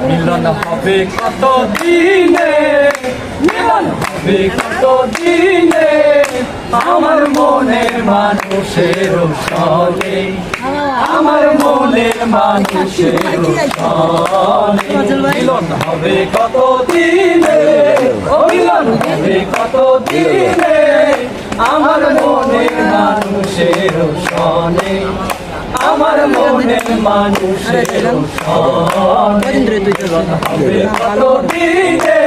মিলন হবে কত দিনে, মিলন হবে কত দিনে, আমার মনের মানুষের সনে, আমার মনের মানুষের সনে। মিলন হবে কত দিনে, ও মিলন হবে কত দিনে, আমার মনের মানুষের সনে, আমার মনের মানুষের সনে। মিলন হবে কত দিনে,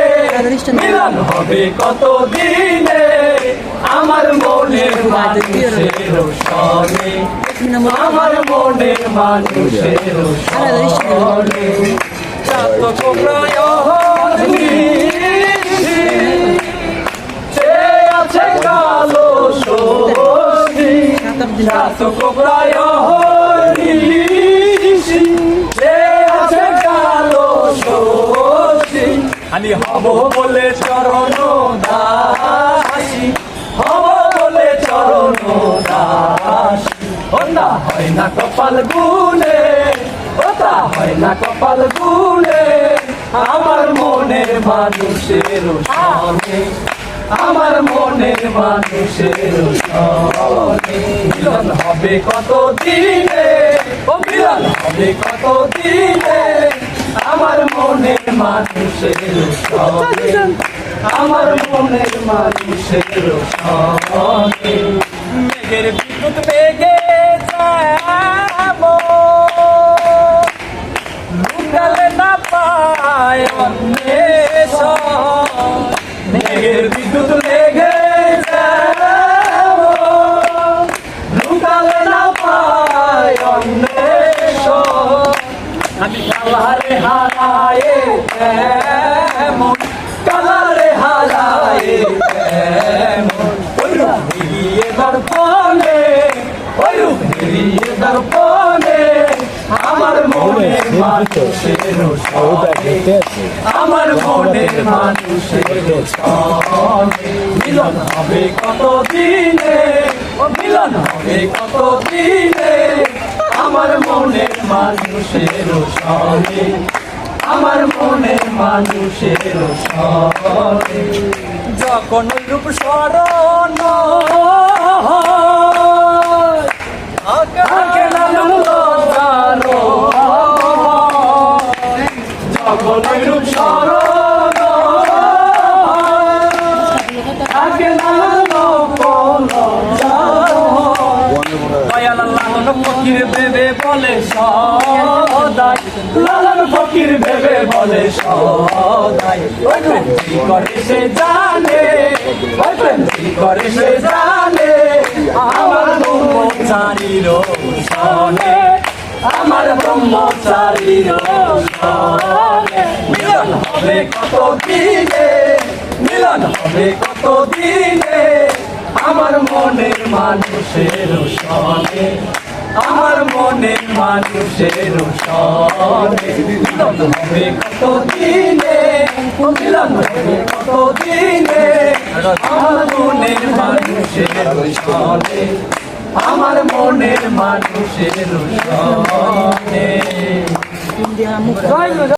মিলন হবে কত দিনে, আমার মনের মানুষের সনে, আমার মনের মানুষের সনে। চাঁদ কোমরায় আছে কালো সবজি, চাঁদ কোমরায় আমি হব বলে চরণ দাসী, হব বলে চরণ দাসী। ওটা হয় না কপাল গুনে, ওটা হয় না কপাল গুনে, আমার মনের মানুষের সনে, আমার মনের মানুষের সনে। মিলন হবে কত দিনে, ও মিলন হবে কত দিনে, আমার মনের মানুষের সনে, আমার মনের মানুষের সনে। মেঘের বিদ্যুৎ মেঘে যাব, লুকালে না পায় অন্বেষণ। মেঘের বিদ্যুৎ মেঘে যাব, লুকালে না পায় অন্বেষণ। আমি কালারে হারায়ে এমন, কালারে হারায়ে এমন, ওই রূপ নিয়ে দর্পণে, ওই রূপ নিয়ে দর্পণে, আমার মনের মানুষের সনে, আমার মনের মানুষের সনে। মিলন হবে কত দিনে, ও মিলন হবে কত দিনে, আমার মনের মানুষের সনে, আমার মনের মানুষের সনে। যখন রূপ স্মরণ থাকে না লজ্জার, যখন রূপ স্মরণ থাকে না লালন ফকির ভেবে বলে সদাই, লালন ফকির ভেবে বলে সদাই। ওই প্রেম কি করে সে জানে, ওই প্রেম কি করে সে জানে, আমার ব্রহ্মচারীর সনে, আমার ব্রহ্মচারীর সনে। মিলন হবে কত দিনে, মিলন হবে কত দিনে, আমার মনের মানুষের সনে, আমার মনের মানুষের সনে। মিলন হবে কত দিনে, মিলন হবে কত দিনে, আমার মনের মানুষের সনে, আমার মনের মানুষের সনে।